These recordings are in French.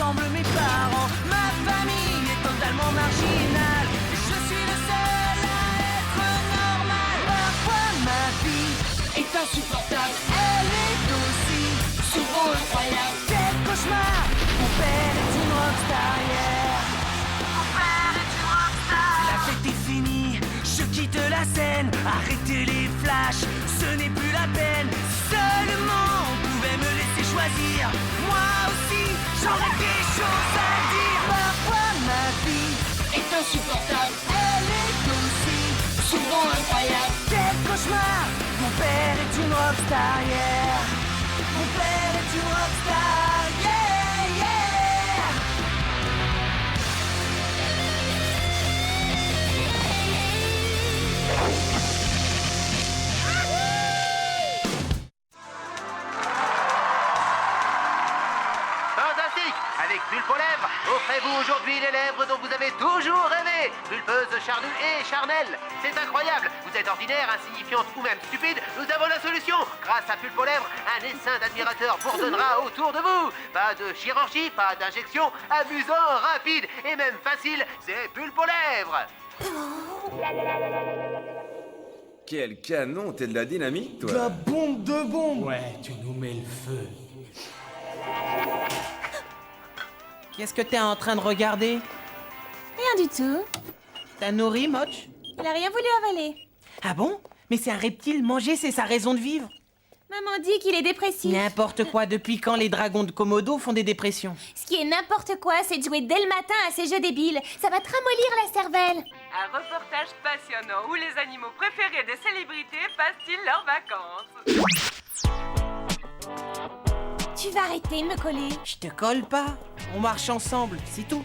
ressemblent mes parents. Ma famille est totalement marginale. Je suis le seul à être normal. Parfois ma vie est insupportable. Elle est aussi souvent incroyable. Quel cauchemar. Mon père est une rockstar, yeah. Mon père est une rockstar. La fête est finie, je quitte la scène. Arrêtez les flashs, ce n'est plus la peine. Si seulement on pouvait me laisser choisir. Moi aussi, j'aurais des choses à dire. Parfois ma vie est insupportable. Elle est aussi souvent incroyable. Quel cauchemar. Mon père est une rockstar, yeah. Mon père est une rockstar, yeah, yeah. Fantastique! Avec Pulpe aux lèvres, offrez-vous aujourd'hui les lèvres dont vous avez toujours rêvé. Pulpeuse, charnue et charnelle. C'est incroyable. Vous êtes ordinaire, insignifiante ou même stupide. Nous avons la solution. Grâce à Pulpe aux lèvres, un essaim d'admirateurs bourdonnera autour de vous. Pas de chirurgie, pas d'injection. Amusant, rapide et même facile. C'est Pulpe aux lèvres. Quel canon, t'es de la dynamite, toi. La bombe de bombe. Ouais, tu nous mets le feu. Qu'est-ce que t'es en train de regarder? Rien du tout. T'as nourri, Moch? Il a rien voulu avaler. Ah bon? Mais c'est un reptile, manger c'est sa raison de vivre. Maman dit qu'il est dépressif. N'importe quoi, depuis quand les dragons de Komodo font des dépressions? Ce qui est n'importe quoi, c'est de jouer dès le matin à ces jeux débiles. Ça va te ramollir la cervelle. Un reportage passionnant où les animaux préférés des célébrités passent-ils leurs vacances. Tu vas arrêter de me coller. Je te colle pas. On marche ensemble, c'est tout.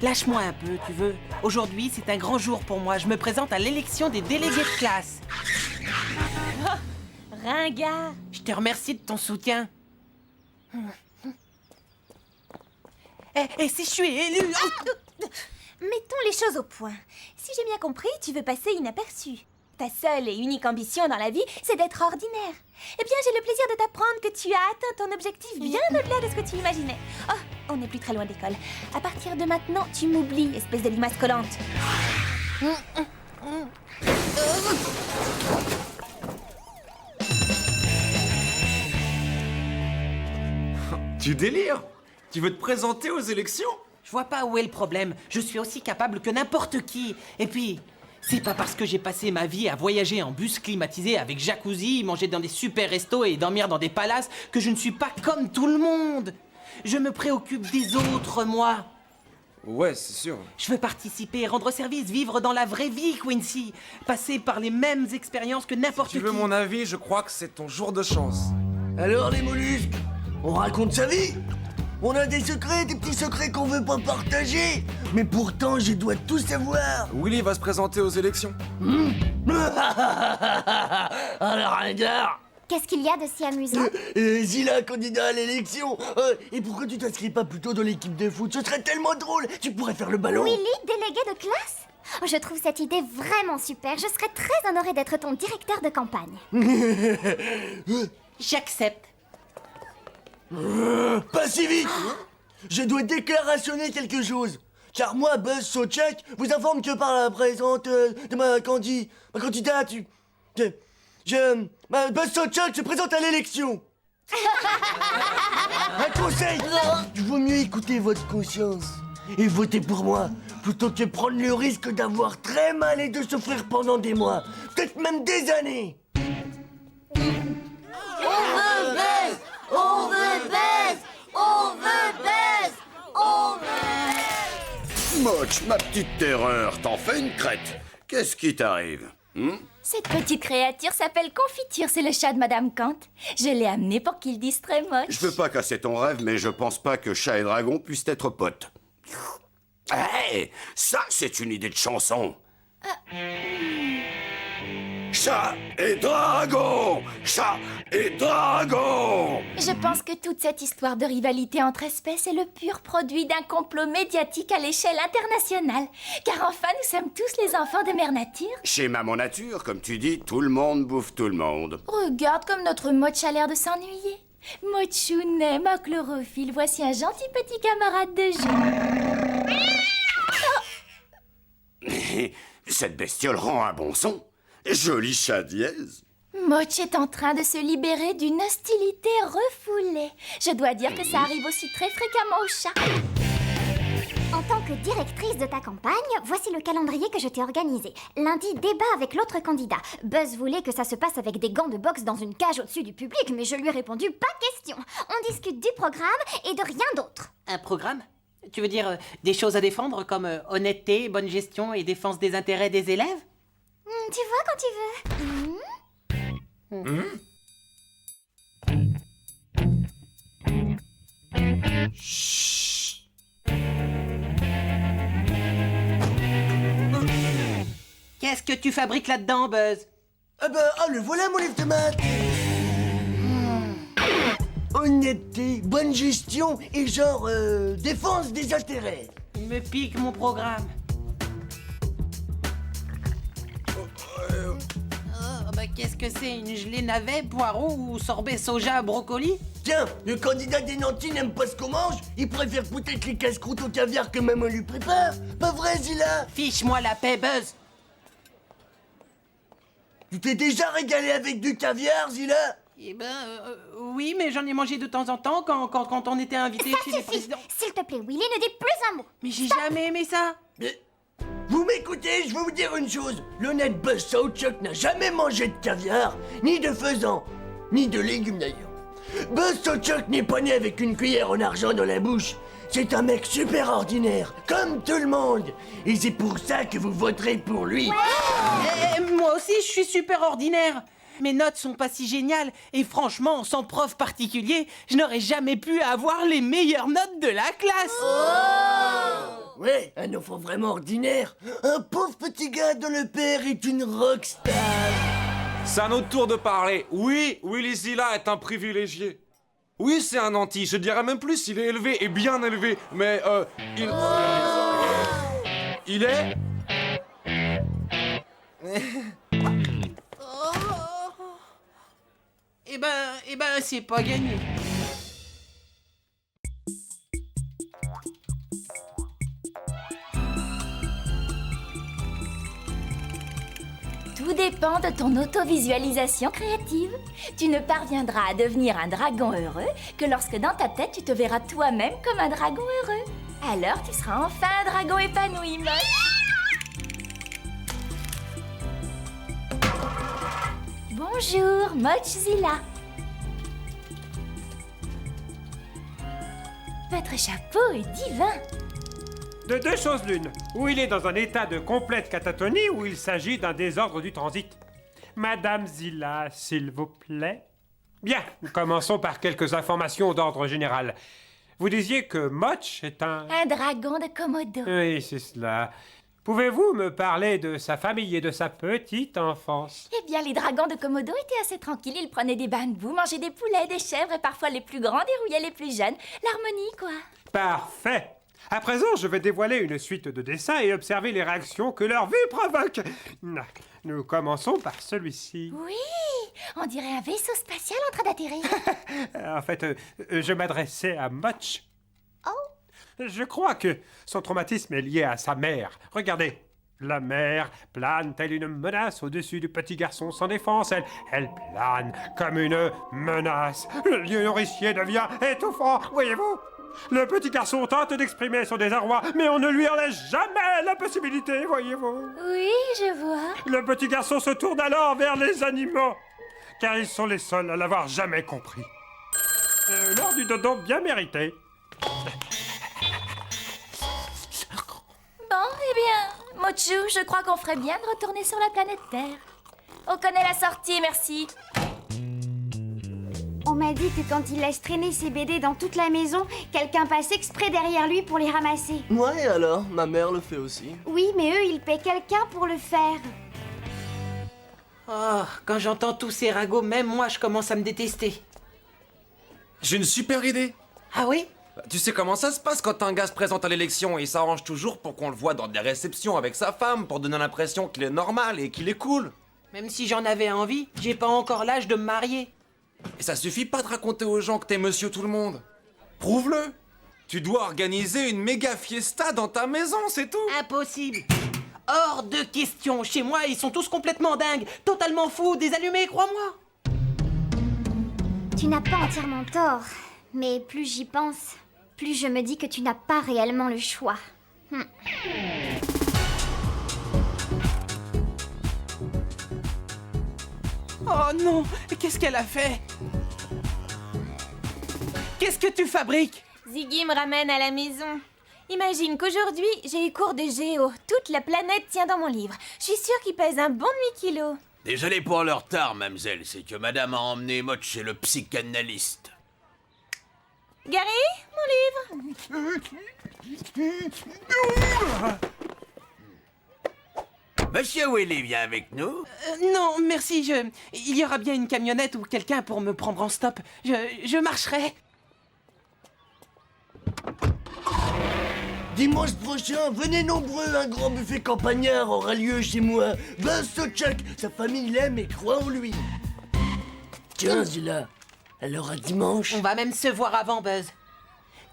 Lâche-moi un peu, tu veux. Aujourd'hui, c'est un grand jour pour moi. Je me présente à l'élection des délégués de classe. Ringard. Je te remercie de ton soutien. Et si je suis élu... Mettons les choses au point. Si j'ai bien compris, tu veux passer inaperçu. Ta seule et unique ambition dans la vie, c'est d'être ordinaire. Eh bien, j'ai le plaisir de t'apprendre que tu as atteint ton objectif bien au-delà de ce que tu imaginais. Oh, on n'est plus très loin d'école. À partir de maintenant, tu m'oublies, espèce de limace collante. Tu délires. Tu veux te présenter aux élections? Je vois pas où est le problème. Je suis aussi capable que n'importe qui. Et puis, c'est pas parce que j'ai passé ma vie à voyager en bus climatisé avec jacuzzi, manger dans des super restos et dormir dans des palaces que je ne suis pas comme tout le monde. Je me préoccupe des autres, moi. Ouais, c'est sûr. Je veux participer, rendre service, vivre dans la vraie vie, Quincy. Passer par les mêmes expériences que n'importe Si qui. tu veux mon avis, je crois que c'est ton jour de chance. Alors les mollusques, on raconte sa vie. On a des secrets, des petits secrets qu'on veut pas partager. Mais pourtant, je dois tout savoir. Willy va se présenter aux élections. Alors, ringard. Qu'est-ce qu'il y a de si amusant? Zilla, candidat à l'élection. Et pourquoi tu t'inscris pas plutôt dans l'équipe de foot? Ce serait tellement drôle. Tu pourrais faire le ballon. Willy, délégué de classe? Oh, je trouve cette idée vraiment super. Je serais très honorée d'être ton directeur de campagne. J'accepte. Pas si vite. Je dois déclarationner quelque chose. Car moi, Buzz Sochak, vous informe que par la présente de ma candidate, Buzz Sochak se présente à l'élection. Un conseil, il vaut mieux écouter votre conscience et voter pour moi plutôt que prendre le risque d'avoir très mal et de souffrir pendant des mois, peut-être même des années. On veut Buzz! On veut Buzz! On veut Buzz! On veut... Moch, ma petite terreur, t'en fais une crête. Qu'est-ce qui t'arrive? Cette petite créature s'appelle Confiture, c'est le chat de Madame Kant. Je l'ai amené pour qu'il dise très moche. Je veux pas casser ton rêve, mais je pense pas que chat et dragon puissent être potes. Hey, ça, c'est une idée de chanson. Chat et dragon! Chat et dragon! Je pense que toute cette histoire de rivalité entre espèces est le pur produit d'un complot médiatique à l'échelle internationale. Car enfin, nous sommes tous les enfants de Mère Nature. Chez Maman Nature, comme tu dis, tout le monde bouffe tout le monde. Regarde comme notre Moch a l'air de s'ennuyer. Mochou ma chlorophylle, voici un gentil petit camarade de jeu. Cette bestiole rend un bon son. Joli chat dièse. Moch est en train de se libérer d'une hostilité refoulée. Je dois dire que ça arrive aussi très fréquemment aux chats. En tant que directrice de ta campagne, voici le calendrier que je t'ai organisé. Lundi, débat avec l'autre candidat. Buzz voulait que ça se passe avec des gants de boxe dans une cage au-dessus du public, mais je lui ai répondu pas question. On discute du programme et de rien d'autre. Un programme? Tu veux dire des choses à défendre comme honnêteté, bonne gestion et défense des intérêts des élèves? Tu vois quand tu veux. Qu'est-ce que tu fabriques là-dedans, Buzz? Le voilà mon lève-tomate. Honnêteté, bonne gestion et genre défense des intérêts. Il me pique mon programme. Qu'est-ce que c'est? Une gelée navet, poireau ou sorbet soja, brocoli? Tiens, le candidat des nantis n'aime pas ce qu'on mange. Il préfère peut-être les casse-croûtes au caviar que maman lui prépare. Pas vrai, Zilla? Fiche-moi la paix, Buzz. Tu t'es déjà régalé avec du caviar, Zilla? Eh ben, oui, mais j'en ai mangé de temps en temps quand on était invité Ça chez les suffit. présidents. S'il te plaît, Willy, ne dis plus un mot. Mais j'ai jamais aimé ça. Mais vous m'écoutez, je vais vous dire une chose. L'honnête Buzz Southchuck n'a jamais mangé de caviar, ni de faisan, ni de légumes d'ailleurs. Buzz Southchuck n'est pas né avec une cuillère en argent dans la bouche. C'est un mec super ordinaire, comme tout le monde. Et c'est pour ça que vous voterez pour lui. Moi aussi, je suis super ordinaire. Mes notes sont pas si géniales et franchement, sans prof particulier, je n'aurais jamais pu avoir les meilleures notes de la classe. Ouais, un enfant vraiment ordinaire. Un pauvre petit gars dont le père est une rockstar. C'est à notre tour de parler. Oui, Willy Zilla est un privilégié. Oui, c'est un nanti. Je dirais même plus, il est élevé et bien élevé. Mais, il est... Eh ben, c'est pas gagné. Tout dépend de ton autovisualisation créative. Tu ne parviendras à devenir un dragon heureux que lorsque dans ta tête tu te verras toi-même comme un dragon heureux. Alors tu seras enfin un dragon épanoui, Moch. Bonjour, Mochzilla. Votre chapeau est divin. De deux choses l'une, ou il est dans un état de complète catatonie, ou il s'agit d'un désordre du transit. Madame Zilla, s'il vous plaît. Bien, commençons par quelques informations d'ordre général. Vous disiez que Moch est un... Un dragon de Komodo. Oui, c'est cela. Pouvez-vous me parler de sa famille et de sa petite enfance? Eh bien, les dragons de Komodo étaient assez tranquilles. Ils prenaient des bains de boue, mangeaient des poulets, des chèvres et parfois les plus grands dérouillaient les plus jeunes. L'harmonie, quoi. Parfait. À présent, je vais dévoiler une suite de dessins et observer les réactions que leur vue provoque. Nous commençons par celui-ci. Oui, on dirait un vaisseau spatial en train d'atterrir. En fait, je m'adressais à Moch. Oh. Je crois que son traumatisme est lié à sa mère. Regardez. La mère plane telle une menace au-dessus du petit garçon sans défense. Elle plane comme une menace. Le lieu nourricier devient étouffant, voyez-vous? Le petit garçon tente d'exprimer son désarroi, mais on ne lui en laisse jamais la possibilité, voyez-vous? Oui, je vois. Le petit garçon se tourne alors vers les animaux, car ils sont les seuls à l'avoir jamais compris. L'heure du dodo bien mérité. Bon, eh bien, Mochou, je crois qu'on ferait bien de retourner sur la planète Terre. On connaît la sortie, merci. On m'a dit que quand il laisse traîner ses BD dans toute la maison, quelqu'un passe exprès derrière lui pour les ramasser. Ouais, alors, ma mère le fait aussi. Oui, mais eux, ils paient quelqu'un pour le faire. Oh, quand j'entends tous ces ragots, même moi, je commence à me détester. J'ai une super idée. Ah oui? Tu sais comment ça se passe quand un gars se présente à l'élection et il s'arrange toujours pour qu'on le voie dans des réceptions avec sa femme pour donner l'impression qu'il est normal et qu'il est cool. Même si j'en avais envie, j'ai pas encore l'âge de me marier. Et ça suffit pas de raconter aux gens que t'es monsieur tout le monde. Prouve-le. Tu dois organiser une méga fiesta dans ta maison, c'est tout. Impossible. Hors de question. Chez moi, ils sont tous complètement dingues, totalement fous, désallumés, crois-moi. Tu n'as pas entièrement tort, mais plus j'y pense, plus je me dis que tu n'as pas réellement le choix. Oh non, qu'est-ce qu'elle a fait? Qu'est-ce que tu fabriques? Ziggy me ramène à la maison. Imagine qu'aujourd'hui, j'ai eu cours de géo. Toute la planète tient dans mon livre. Je suis sûre qu'il pèse un bon demi-kilo. Désolé pour le retard, mademoiselle. C'est que madame a emmené Mott chez le psychanalyste. Gary, mon livre. Monsieur Willy vient avec nous. Non, merci, il y aura bien une camionnette ou quelqu'un pour me prendre en stop. Je marcherai. Dimanche prochain, venez nombreux, un grand buffet campagnard aura lieu chez moi. Buzz Sochak, sa famille l'aime et croit en lui. Tiens, Zilla, alors à dimanche. On va même se voir avant, Buzz.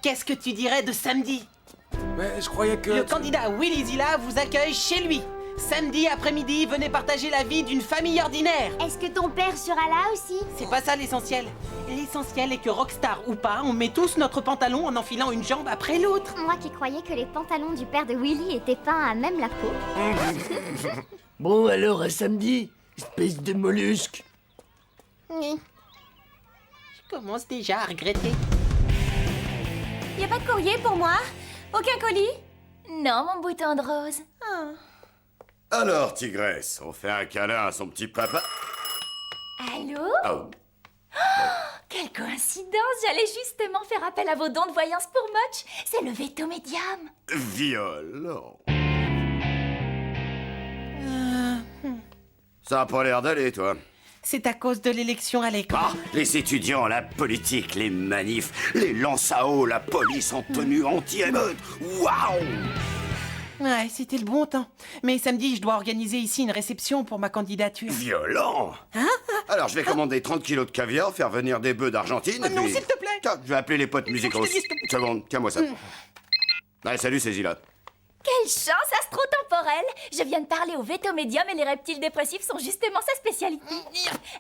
Qu'est-ce que tu dirais de samedi? Mais je croyais que... Le candidat Willy Zilla vous accueille chez lui. Samedi après-midi, venez partager la vie d'une famille ordinaire. Est-ce que ton père sera là aussi? C'est pas ça l'essentiel. L'essentiel est que rockstar ou pas, on met tous notre pantalon en enfilant une jambe après l'autre. Moi qui croyais que les pantalons du père de Willy étaient peints à même la peau. Bon alors, à samedi, espèce de mollusque. Je commence déjà à regretter. Y a pas de courrier pour moi? Aucun colis? Non, mon bouton de rose. Oh. Alors, tigresse, on fait un câlin à son petit papa. Allô? Oh. Quelle coïncidence! J'allais justement faire appel à vos dons de voyance pour Motch. C'est le veto médium. Violent. Ça a pas l'air d'aller, toi. C'est à cause de l'élection à l'école. Ah, les étudiants, la politique, les manifs, les lances à eau, la police en tenue anti-émeute. Waouh! Ouais, c'était le bon temps. Mais samedi, je dois organiser ici une réception pour ma candidature. Violent. Alors, je vais commander 30 kilos de caviar, faire venir des bœufs d'Argentine, et non, puis... s'il te plaît. Tiens, je vais appeler les potes musicaux. Je te dis, s'il te plaît. Seconde, tiens-moi ça. Allez, salut, c'est Zilla. Quelle chance astro-temporelle! Je viens de parler au veto médium et les reptiles dépressifs sont justement sa spécialité.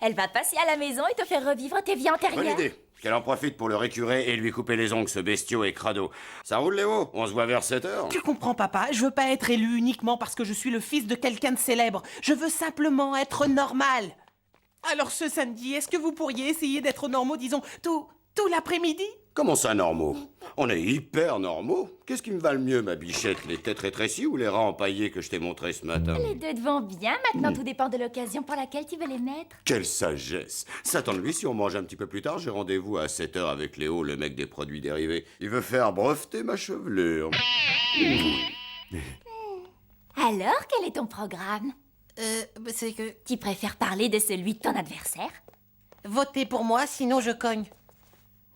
Elle va passer à la maison et te faire revivre tes vies Bonne antérieures. idée. Qu'elle en profite pour le récurer et lui couper les ongles, ce bestiau et crado. Ça roule, Léo? On se voit vers 7h. Tu comprends, papa, je veux pas être élu uniquement parce que je suis le fils de quelqu'un de célèbre. Je veux simplement être normal. Alors ce samedi, est-ce que vous pourriez essayer d'être normaux, disons, tout l'après-midi? Comment ça, normaux? On est hyper normaux. Qu'est-ce qui me va le mieux, ma bichette? Les têtes rétrécies ou les rats empaillés que je t'ai montrés ce matin? Les deux te vont bien, maintenant tout dépend de l'occasion pour laquelle tu veux les mettre. Quelle sagesse! Satan de lui, si on mange un petit peu plus tard, j'ai rendez-vous à 7h avec Léo, le mec des produits dérivés. Il veut faire breveter ma chevelure. Alors, quel est ton programme? C'est que... Tu préfères parler de celui de ton adversaire? Votez pour moi, sinon je cogne.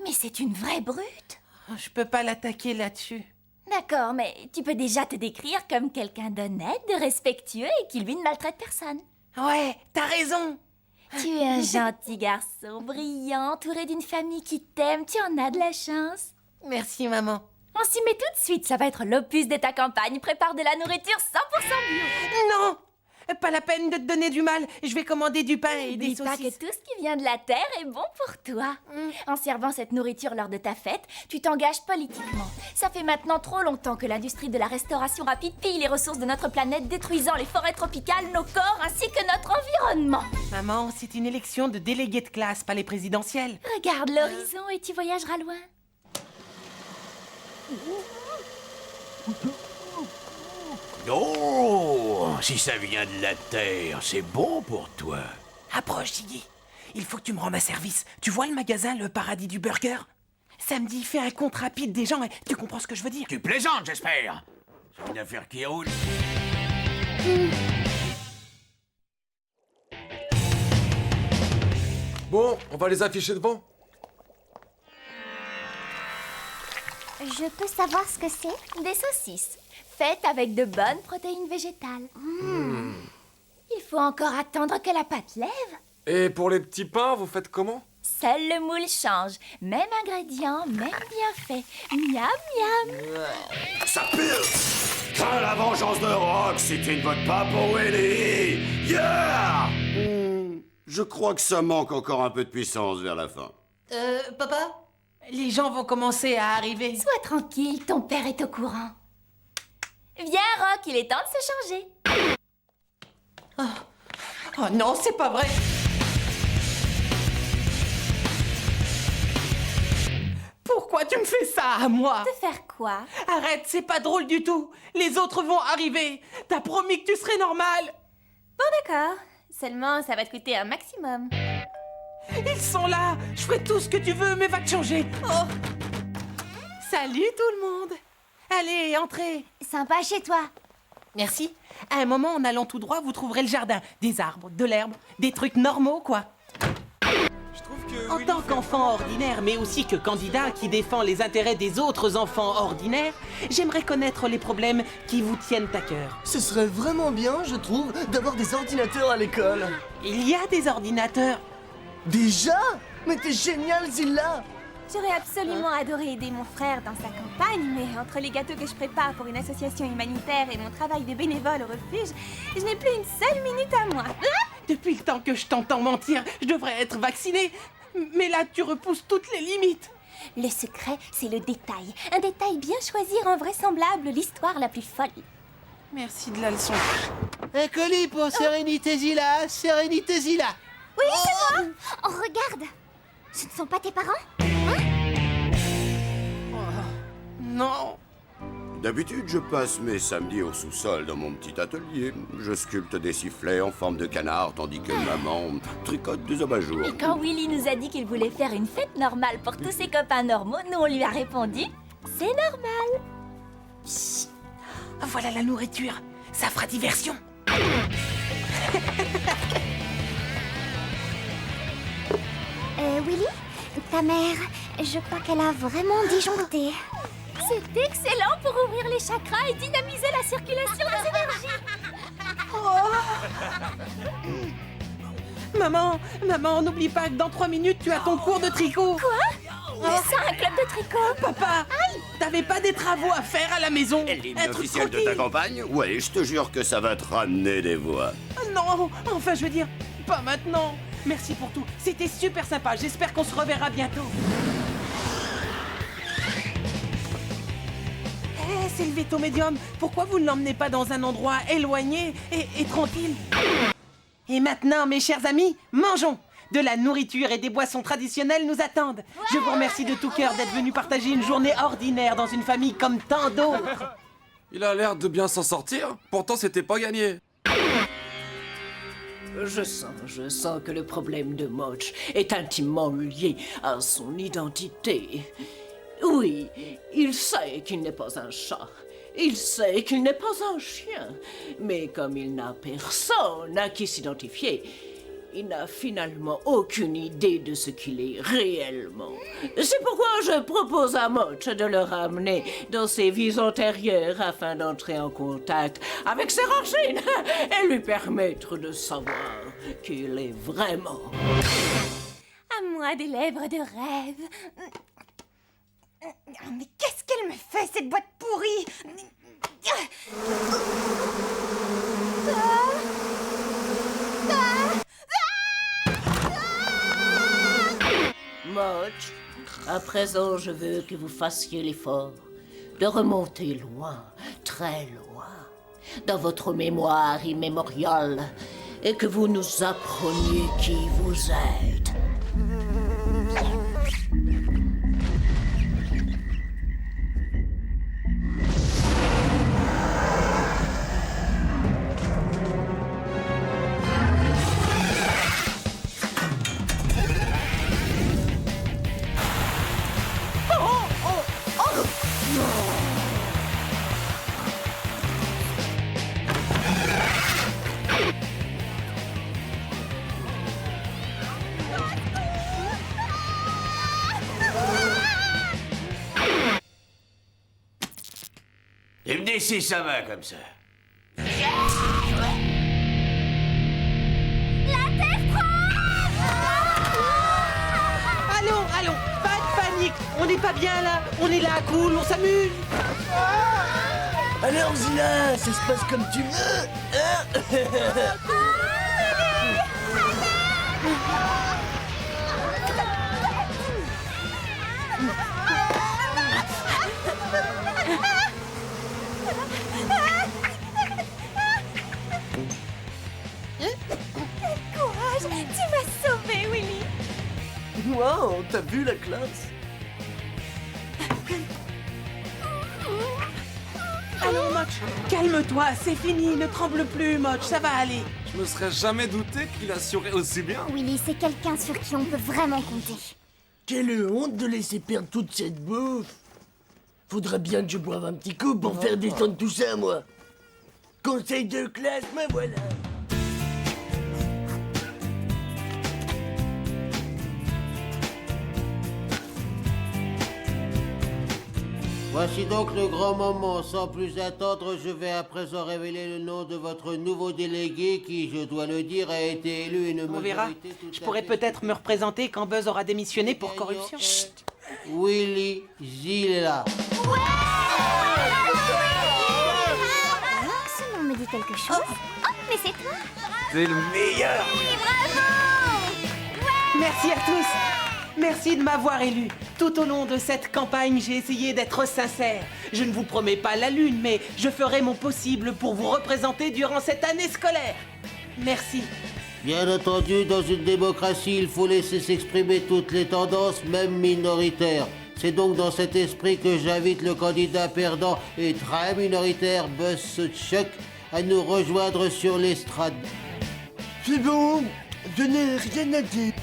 Mais c'est une vraie brute. Je peux pas l'attaquer là-dessus. D'accord, mais tu peux déjà te décrire comme quelqu'un d'honnête, de respectueux et qui, lui, ne maltraite personne. Ouais, t'as raison. Tu es un gentil garçon, brillant, entouré d'une famille qui t'aime. Tu en as de la chance. Merci, maman. On s'y met tout de suite, ça va être l'opus de ta campagne. Prépare de la nourriture 100% bio. Non! Pas la peine de te donner du mal. Je vais commander du pain et des N'oublie pas saucisses. que tout ce qui vient de la terre est bon pour toi. En servant cette nourriture lors de ta fête, tu t'engages politiquement. Ça fait maintenant trop longtemps que l'industrie de la restauration rapide pille les ressources de notre planète, détruisant les forêts tropicales, nos corps ainsi que notre environnement. Maman, c'est une élection de délégués de classe, pas les présidentielles. Regarde l'horizon et tu voyageras loin. Oh, si ça vient de la terre, c'est bon pour toi. Approche, Ziggy. Il faut que tu me rendes un service. Tu vois le magasin, le paradis du burger? Samedi, fais un compte rapide des gens et tu comprends ce que je veux dire? Tu plaisantes, j'espère. C'est une affaire qui roule. Bon, on va les afficher devant. Je peux savoir ce que c'est? Des saucisses, faites avec de bonnes protéines végétales. Il faut encore attendre que la pâte lève. Et pour les petits pains, vous faites comment? Seul le moule change. Même ingrédient, même bienfait. Miam, miam. Ça pue! Quand la vengeance de Rock, tu ne votes pas pour Willy! Yeah! Je crois que ça manque encore un peu de puissance vers la fin. Papa? Les gens vont commencer à arriver. Sois tranquille, ton père est au courant. Viens, Rock, il est temps de se changer. Oh non, c'est pas vrai. Pourquoi tu me fais ça à moi? De faire quoi? Arrête, c'est pas drôle du tout. Les autres vont arriver. T'as promis que tu serais normal. Bon, d'accord. Seulement, ça va te coûter un maximum. Ils sont là. Je ferai tout ce que tu veux, mais va te changer. Oh. Salut tout le monde. Allez, entrez. Sympa chez toi. Merci. À un moment, en allant tout droit, vous trouverez le jardin. Des arbres, de l'herbe, des trucs normaux, quoi. Je trouve que En tant qu'enfant ordinaire, mais aussi que candidat qui défend les intérêts des autres enfants ordinaires, j'aimerais connaître les problèmes qui vous tiennent à cœur. Ce serait vraiment bien, je trouve, d'avoir des ordinateurs à l'école. Il y a des ordinateurs. Déjà? Mais t'es génial, Zilla! J'aurais absolument adoré aider mon frère dans sa campagne, mais entre les gâteaux que je prépare pour une association humanitaire et mon travail de bénévole au refuge, je n'ai plus une seule minute à moi. Depuis le temps que je t'entends mentir, je devrais être vaccinée. Mais là, tu repousses toutes les limites. Le secret, c'est le détail. Un détail bien choisi rend vraisemblable l'histoire la plus folle. Merci de la leçon. Un colis pour Sérénité Zilla, Sérénité Zilla. Oui, c'est moi. Oh, regarde. Ce ne sont pas tes parents? Non. D'habitude, je passe mes samedis au sous-sol dans mon petit atelier. Je sculpte des sifflets en forme de canard, tandis que maman tricote des abat-jours. Et quand Willy nous a dit qu'il voulait faire une fête normale pour tous ses copains normaux, nous on lui a répondu « C'est normal !» Chut. Voilà la nourriture. Ça fera diversion. Willy? Ta mère, je crois qu'elle a vraiment disjoncté. C'est excellent pour ouvrir les chakras et dynamiser la circulation des énergies. Maman, n'oublie pas que dans 3 minutes, tu as ton cours de tricot. Quoi? C'est un club de tricot? Papa, t'avais pas des travaux à faire à la maison? L'hymne Un truc officiel de ta tranquille. campagne? Ouais, je te jure que ça va te ramener des voix. Non, enfin, je veux dire, pas maintenant. Merci pour tout. C'était super sympa. J'espère qu'on se reverra bientôt. C'est le veto médium. Pourquoi vous ne l'emmenez pas dans un endroit éloigné et tranquille? Et maintenant, mes chers amis, mangeons. De la nourriture et des boissons traditionnelles nous attendent. Je vous remercie de tout cœur d'être venu partager une journée ordinaire dans une famille comme tant d'autres. Il a l'air de bien s'en sortir. Pourtant, c'était pas gagné. Je sens que le problème de Moch est intimement lié à son identité. Oui, il sait qu'il n'est pas un chat. Il sait qu'il n'est pas un chien. Mais comme il n'a personne à qui s'identifier, il n'a finalement aucune idée de ce qu'il est réellement. C'est pourquoi je propose à Moch de le ramener dans ses vies antérieures afin d'entrer en contact avec ses racines et lui permettre de savoir qui il est vraiment. À moi des lèvres de rêve. Mais qu'est-ce qu'elle me fait, cette boîte pourrie? Moch, à présent, je veux que vous fassiez l'effort de remonter loin, très loin, dans votre mémoire immémoriale, et que vous nous appreniez qui vous êtes. Et me dis si ça va comme ça. La Terre Allons, pas de panique. On n'est pas bien là. On est là, cool, on s'amuse. Alors Zilla, ça se passe comme tu veux, hein? Courage, tu m'as sauvé, Willy. Wow, t'as vu la classe? Allons, Motch, calme-toi, c'est fini, ne tremble plus, Motch, ça va aller. Je me serais jamais douté qu'il assurait aussi bien. Willy, c'est quelqu'un sur qui on peut vraiment compter. Quelle honte de laisser perdre toute cette bouffe. Faudra bien que je boive un petit coup pour faire descendre tout ça, moi. Conseil de classe, me voilà. Voici donc le grand moment. Sans plus attendre, je vais à présent révéler le nom de votre nouveau délégué qui, je dois le dire, a été élu une On verra. majorité tout Je à pourrais fait peut-être me représenter quand Buzz aura démissionné pour corruption. Willy Zilla. Ce nom me dit quelque chose. Oh, mais c'est toi. T'es le meilleur. Merci à tous. Merci de m'avoir élu. Tout au long de cette campagne, j'ai essayé d'être sincère. Je ne vous promets pas la lune, mais je ferai mon possible pour vous représenter durant cette année scolaire. Merci. Bien entendu, dans une démocratie, il faut laisser s'exprimer toutes les tendances, même minoritaires. C'est donc dans cet esprit que j'invite le candidat perdant et très minoritaire, Buzz Chuck, à nous rejoindre sur l'estrade. C'est bon, je n'ai rien à dire.